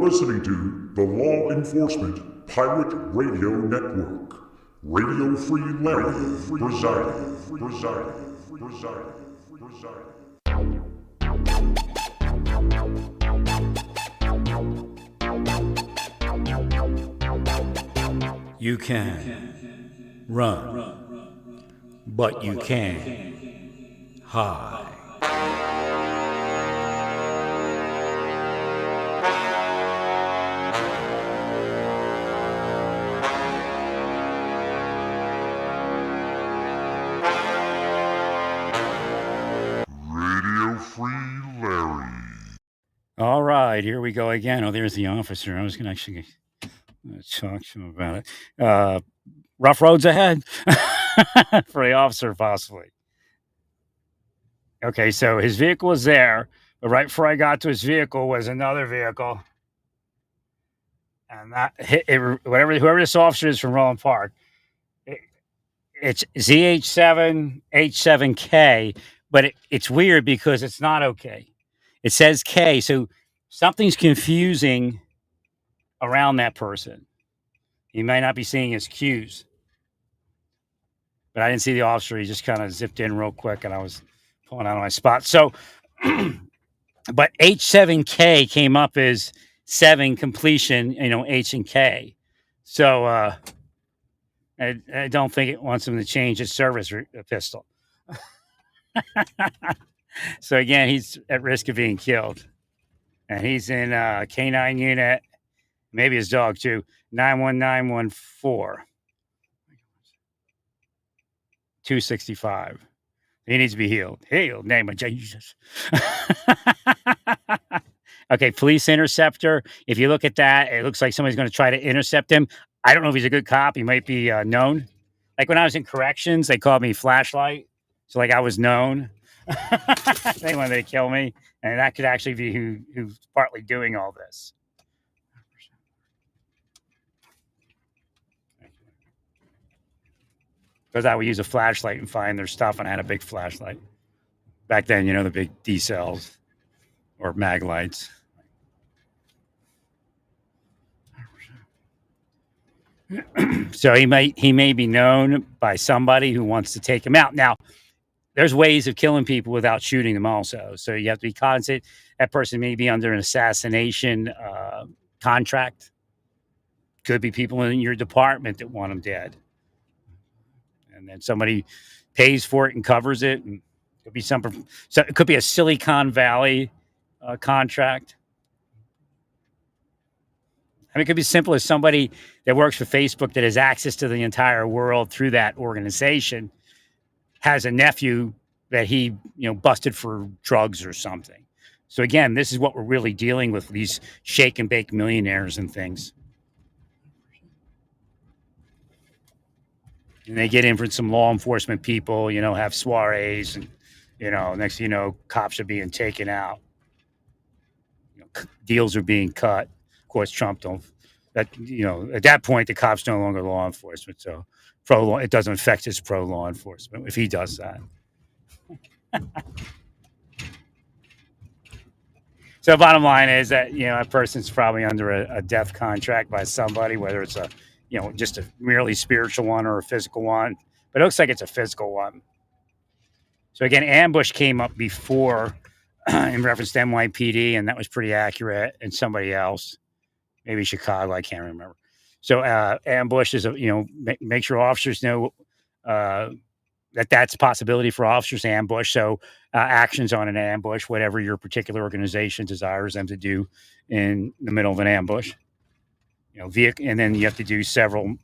listening to the Law Enforcement Pirate Radio Network. Radio Free Larry presiding. You can run, but you can't hide. Radio Free Larry. All right, here we go again. Oh, there's the officer. I was going to actually talk to him about it. Rough roads ahead for the officer, possibly. Okay, so his vehicle was there, but right before I got to his vehicle was another vehicle. And that hit it, whoever this officer is from Roland Park, it's ZH7H7K, but it's weird because it's not okay. It says K, so something's confusing around that person. He might not be seeing his cues. But I didn't see the officer. He just kind of zipped in real quick, and I was pulling out of my spot. So, but H7K came up as 7 completion, H and K. So I don't think it wants him to change his service pistol. So again, he's at risk of being killed. And he's in K9 unit, maybe his dog too, 91914. 265. He needs to be healed. Healed, name of Jesus. Okay, police interceptor. If you look at that, it looks like somebody's going to try to intercept him. I don't know if he's a good cop. He might be known. Like when I was in corrections, they called me Flashlight. So like I was known. They wanted to kill me. And that could actually be who's partly doing all this. Because I would use a flashlight and find their stuff, and I had a big flashlight. Back then, the big D cells or mag lights. So he may be known by somebody who wants to take him out. Now, there's ways of killing people without shooting them also. So you have to be cognizant. That person may be under an assassination contract. Could be people in your department that want them dead. And then somebody pays for it and covers it. And it could be something. So it could be a Silicon Valley contract. I mean, it could be simple as somebody that works for Facebook that has access to the entire world through that organization has a nephew that he, busted for drugs or something. So again, this is what we're really dealing with these shake and bake millionaires and things. And they get in for some law enforcement people, have soirees, and, next thing you know, cops are being taken out. Deals are being cut. Of course, Trump don't. At that point, the cop's no longer law enforcement. So it doesn't affect his pro-law enforcement if he does that. So bottom line is that, a person's probably under a death contract by somebody, whether it's just a merely spiritual one or a physical one. But it looks like it's a physical one. So again, ambush came up before in reference to NYPD, and that was pretty accurate. And somebody else, maybe Chicago, I can't remember. So ambush is, make sure officers know that's a possibility for officers to ambush. So actions on an ambush, whatever your particular organization desires them to do in the middle of an ambush. Vehicle, and then you have to do several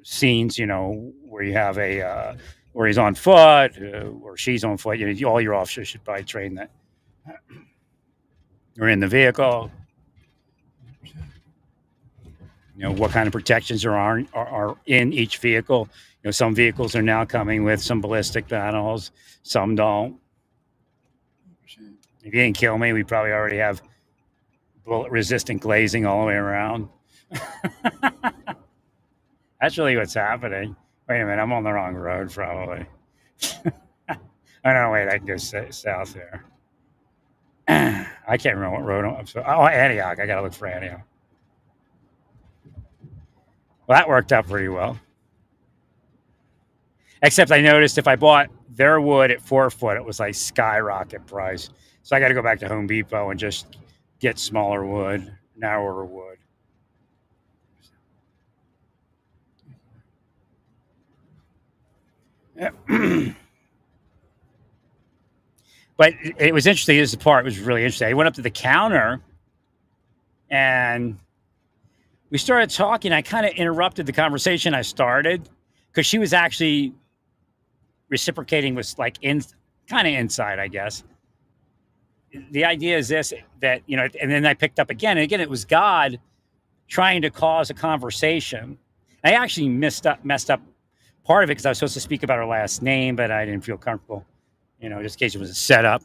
scenes, where you have where he's on foot or she's on foot. All your officers should probably train that. Or in the vehicle. What kind of protections are in each vehicle. Some vehicles are now coming with some ballistic panels. Some don't. If you didn't kill me, we probably already have bullet-resistant glazing all the way around. That's really what's happening. Wait a minute, I'm on the wrong road, probably. Oh, no, wait, I can go south there. I can't remember what road I'm so. Oh, Antioch. I got to look for Antioch. Well, that worked out pretty well. Except I noticed if I bought their wood at 4 foot, it was like skyrocket price. So I got to go back to Home Depot and just get smaller wood, narrower wood. But it was interesting. This part was really interesting. I went up to the counter and we started talking. I kind of interrupted the conversation I started because she was actually reciprocating with like kind of inside, I guess. The idea is this, that, and then I picked up again, and again, it was God trying to cause a conversation. I actually messed up part of it because I was supposed to speak about her last name, but I didn't feel comfortable, just in case it was a setup.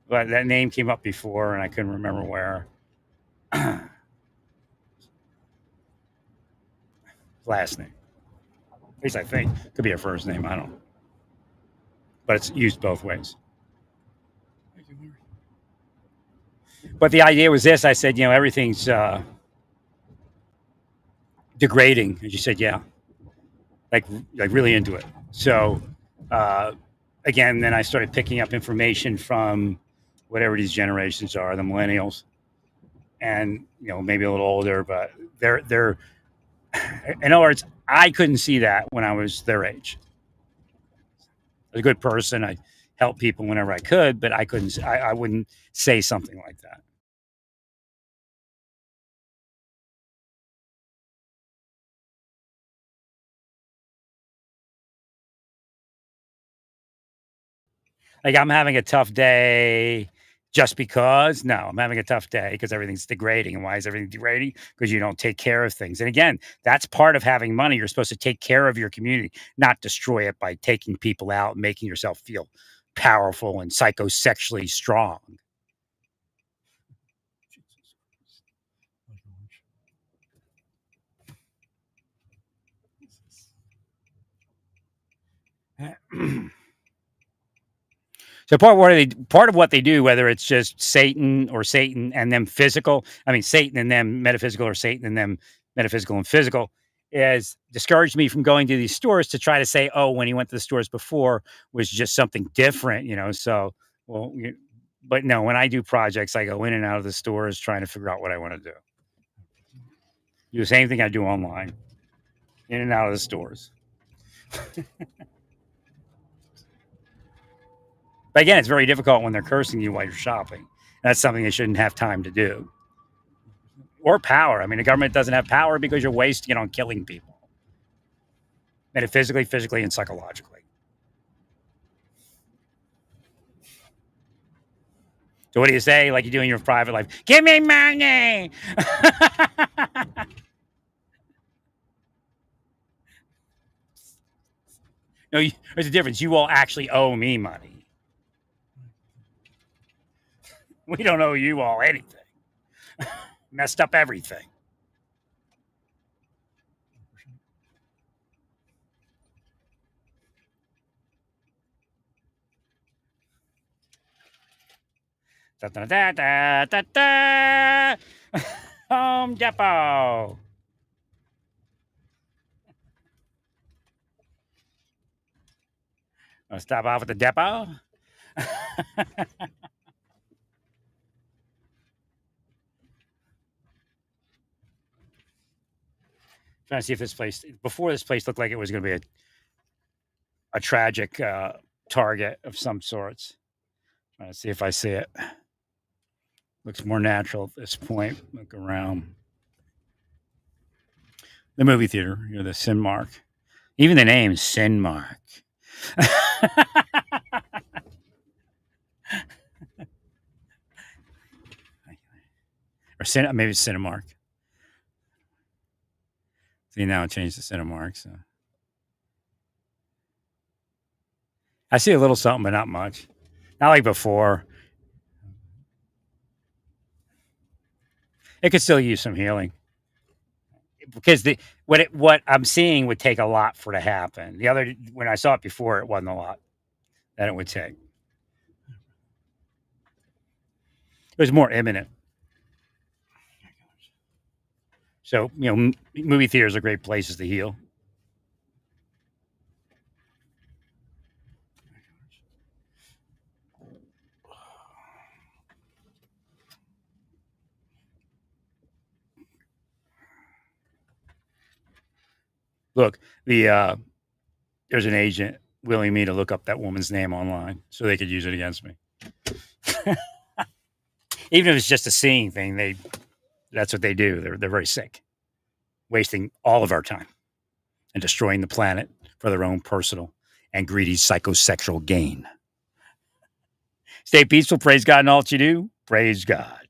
But that name came up before, and I couldn't remember where. Last name. At least I think. Could be her first name. I don't know. But it's used both ways. But the idea was this. I said, everything's degrading. And she said, yeah. Like really into it. So, again, then I started picking up information from whatever these generations are, the millennials. And, maybe a little older, but they're in other words, I couldn't see that when I was their age. I was a good person. I helped people whenever I could, but I wouldn't say something like that. Like I'm having a tough day just because? No, I'm having a tough day because everything's degrading. And why is everything degrading? Because you don't take care of things. And again, that's part of having money. You're supposed to take care of your community, not destroy it by taking people out and making yourself feel powerful and psychosexually strong. So part of what they do, whether it's just Satan and them physical, I mean Satan and them metaphysical, or Satan and them metaphysical and physical, is discourage me from going to these stores to try to say, oh, when he went to the stores before was just something different, So, well, but no, when I do projects, I go in and out of the stores trying to figure out what I want to do. Do the same thing I do online, in and out of the stores. But again, it's very difficult when they're cursing you while you're shopping. That's something they shouldn't have time to do. Or power. I mean, the government doesn't have power because you're wasting it on killing people. Metaphysically, physically, and psychologically. So what do you say, like you do in your private life? Give me money! No, there's a difference. You all actually owe me money. We don't owe you all anything. Messed up everything. Da, da, da, da, da, da. Home Depot. I'll stop off at the depot. Trying to see if this place looked like it was going to be a tragic target of some sorts. Trying to see if I see it. Looks more natural at this point. Look around. The movie theater, the Cinemark. Even the name, Cinemark. Or maybe it's Cinemark. See, now it changed to Cinemark. So I see a little something, but not much. Not like before. It could still use some healing. because what I'm seeing would take a lot for it to happen. The other when I saw it before, it wasn't a lot that it would take. It was more imminent. So movie theaters are great places to heal. Look, there's an agent willing me to look up that woman's name online so they could use it against me. Even if it's just a seeing thing, that's what they do. They're very sick, wasting all of our time and destroying the planet for their own personal and greedy psychosexual gain. Stay peaceful. Praise God in all that you do. Praise God.